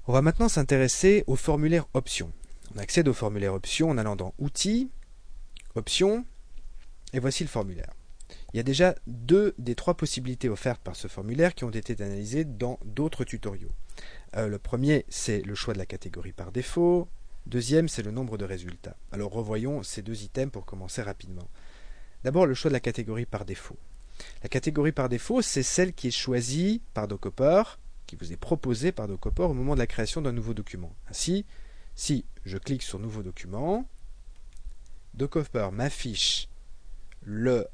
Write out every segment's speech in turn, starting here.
On va maintenant s'intéresser au formulaire options. On accède au formulaire options en allant dans Outils, Options, et voici le formulaire. Il y a déjà deux des trois possibilités offertes par ce formulaire qui ont été analysées dans d'autres tutoriaux. Le premier, c'est le choix de la catégorie par défaut. Deuxième, c'est le nombre de résultats. Alors revoyons ces deux items pour commencer rapidement. D'abord, le choix de la catégorie par défaut. La catégorie par défaut, c'est celle qui est choisie par Dockhopper, qui vous est proposée par Dockhopper au moment de la création d'un nouveau document. Ainsi, si je clique sur Nouveau document, Dockhopper m'affiche le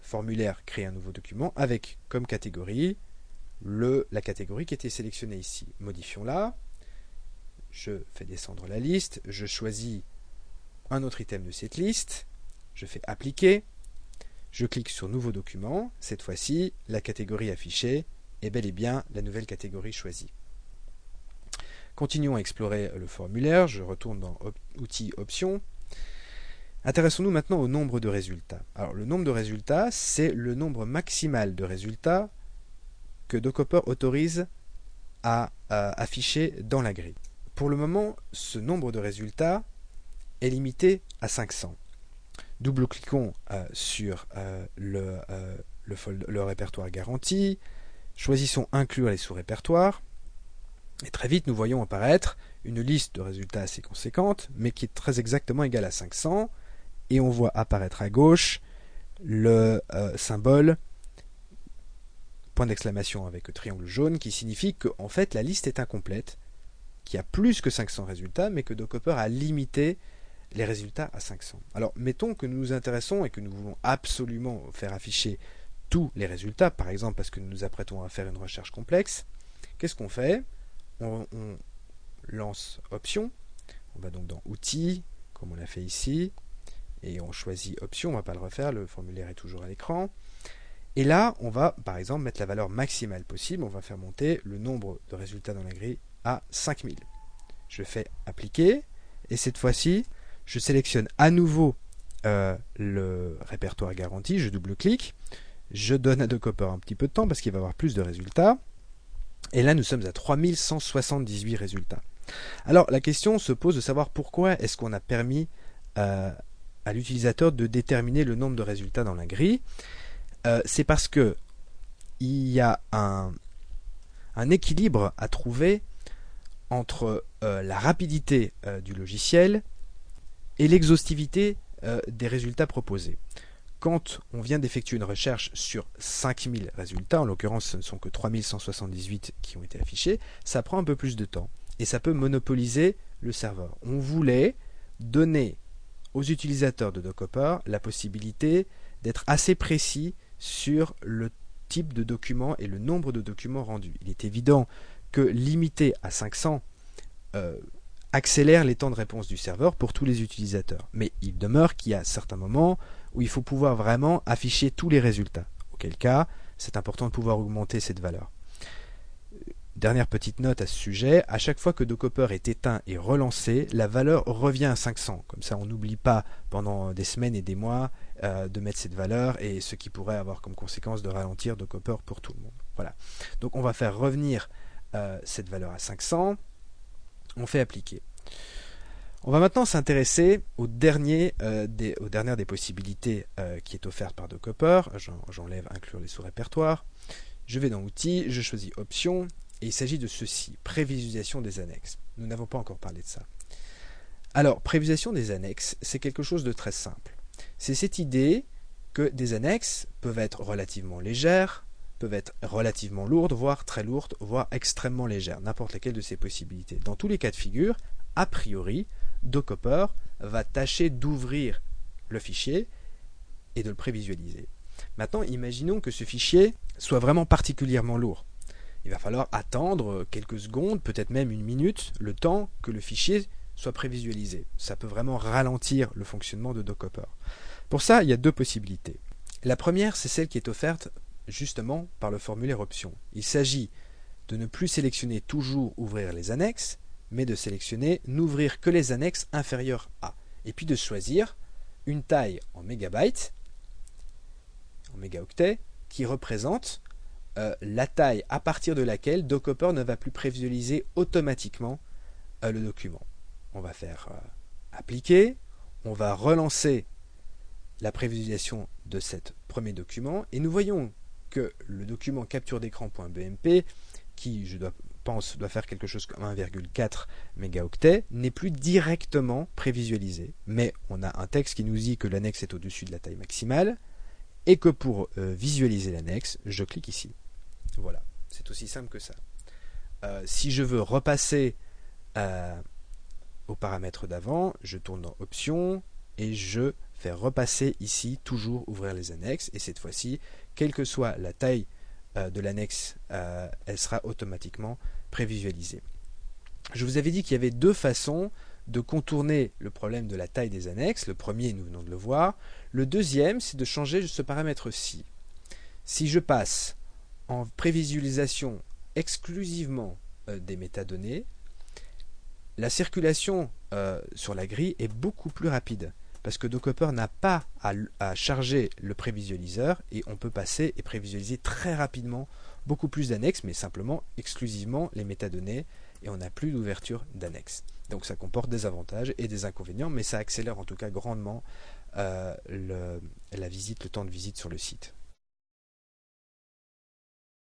formulaire Créer un nouveau document avec comme catégorie la catégorie qui était sélectionnée ici. Modifions-la. Je fais descendre la liste. Je choisis un autre item de cette liste. Je fais Appliquer. Je clique sur Nouveau document. Cette fois-ci, la catégorie affichée est bel et bien la nouvelle catégorie choisie. Continuons à explorer le formulaire. Je retourne dans Outils, Options. Intéressons-nous maintenant au nombre de résultats. Alors, le nombre de résultats, c'est le nombre maximal de résultats que Dockhopper autorise à afficher dans la grille. Pour le moment, ce nombre de résultats est limité à 500. Double-cliquons sur le répertoire garanti, choisissons Inclure les sous-répertoires, et très vite nous voyons apparaître une liste de résultats assez conséquente, mais qui est très exactement égale à 500, et on voit apparaître à gauche le symbole point d'exclamation avec le triangle jaune qui signifie que en fait la liste est incomplète, qu'il y a plus que 500 résultats, mais que Dockhopper a limité les résultats à 500. Alors mettons que nous nous intéressons et que nous voulons absolument faire afficher tous les résultats, par exemple parce que nous nous apprêtons à faire une recherche complexe. Qu'est-ce qu'on fait? On lance Options, on va donc dans Outils, comme on l'a fait ici, et on choisit Options, on ne va pas le refaire, le formulaire est toujours à l'écran. Et là, on va par exemple mettre la valeur maximale possible, on va faire monter le nombre de résultats dans la grille à 5000. Je fais Appliquer, et cette fois-ci, je sélectionne à nouveau le répertoire garanti, je double-clique, je donne à Dockhopper un petit peu de temps parce qu'il va avoir plus de résultats, et là nous sommes à 3178 résultats. Alors la question se pose de savoir pourquoi est-ce qu'on a permis à l'utilisateur de déterminer le nombre de résultats dans la grille. C'est parce que il y a un équilibre à trouver entre la rapidité du logiciel et l'exhaustivité des résultats proposés. Quand on vient d'effectuer une recherche sur 5000 résultats, en l'occurrence ce ne sont que 3178 qui ont été affichés, ça prend un peu plus de temps et ça peut monopoliser le serveur. On voulait donner aux utilisateurs de Dockhopper la possibilité d'être assez précis sur le type de document et le nombre de documents rendus. Il est évident que limiter à 500 accélère les temps de réponse du serveur pour tous les utilisateurs. Mais il demeure qu'il y a certains moments où il faut pouvoir vraiment afficher tous les résultats. Auquel cas, c'est important de pouvoir augmenter cette valeur. Dernière petite note à ce sujet, à chaque fois que Dockhopper est éteint et relancé, la valeur revient à 500. Comme ça, on n'oublie pas pendant des semaines et des mois de mettre cette valeur et ce qui pourrait avoir comme conséquence de ralentir Dockhopper pour tout le monde. Voilà. Donc on va faire revenir cette valeur à 500. On fait appliquer. On va maintenant s'intéresser aux dernières des possibilités qui est offerte par Dockhopper. J'enlève Inclure les sous-répertoires. Je vais dans Outils, je choisis Options. Et il s'agit de ceci, prévisualisation des annexes. Nous n'avons pas encore parlé de ça. Alors, prévisualisation des annexes, c'est quelque chose de très simple. C'est cette idée que des annexes peuvent être relativement légères, peuvent être relativement lourdes, voire très lourdes, voire extrêmement légères, n'importe laquelle de ces possibilités. Dans tous les cas de figure, a priori, Dockhopper va tâcher d'ouvrir le fichier et de le prévisualiser. Maintenant, imaginons que ce fichier soit vraiment particulièrement lourd. Il va falloir attendre quelques secondes, peut-être même une minute, le temps que le fichier soit prévisualisé. Ça peut vraiment ralentir le fonctionnement de Dockhopper. Pour ça, il y a deux possibilités. La première, c'est celle qui est offerte justement par le formulaire options. Il s'agit de ne plus sélectionner toujours ouvrir les annexes, mais de sélectionner n'ouvrir que les annexes inférieures à. Et puis de choisir une taille en mégabytes, en mégaoctets, qui représente la taille à partir de laquelle Dockhopper ne va plus prévisualiser automatiquement le document. On va faire appliquer, on va relancer la prévisualisation de ce premier document et nous voyons que le document capture d'écran.bmp qui, je pense, doit faire quelque chose comme 1,4 mégaoctets, n'est plus directement prévisualisé. Mais on a un texte qui nous dit que l'annexe est au-dessus de la taille maximale et que pour visualiser l'annexe, je clique ici. Voilà, c'est aussi simple que ça. Si je veux repasser aux paramètres d'avant, je tourne dans Options et je fais repasser ici, toujours ouvrir les annexes. Et cette fois-ci, quelle que soit la taille de l'annexe, elle sera automatiquement prévisualisée. Je vous avais dit qu'il y avait deux façons de contourner le problème de la taille des annexes. Le premier, nous venons de le voir. Le deuxième, c'est de changer ce paramètre-ci. Si je passe en prévisualisation exclusivement des métadonnées, la circulation sur la grille est beaucoup plus rapide parce que Dockhopper n'a pas à charger le prévisualiseur et on peut passer et prévisualiser très rapidement beaucoup plus d'annexes, mais simplement exclusivement les métadonnées et on n'a plus d'ouverture d'annexes. Donc ça comporte des avantages et des inconvénients, mais ça accélère en tout cas grandement le temps de visite sur le site.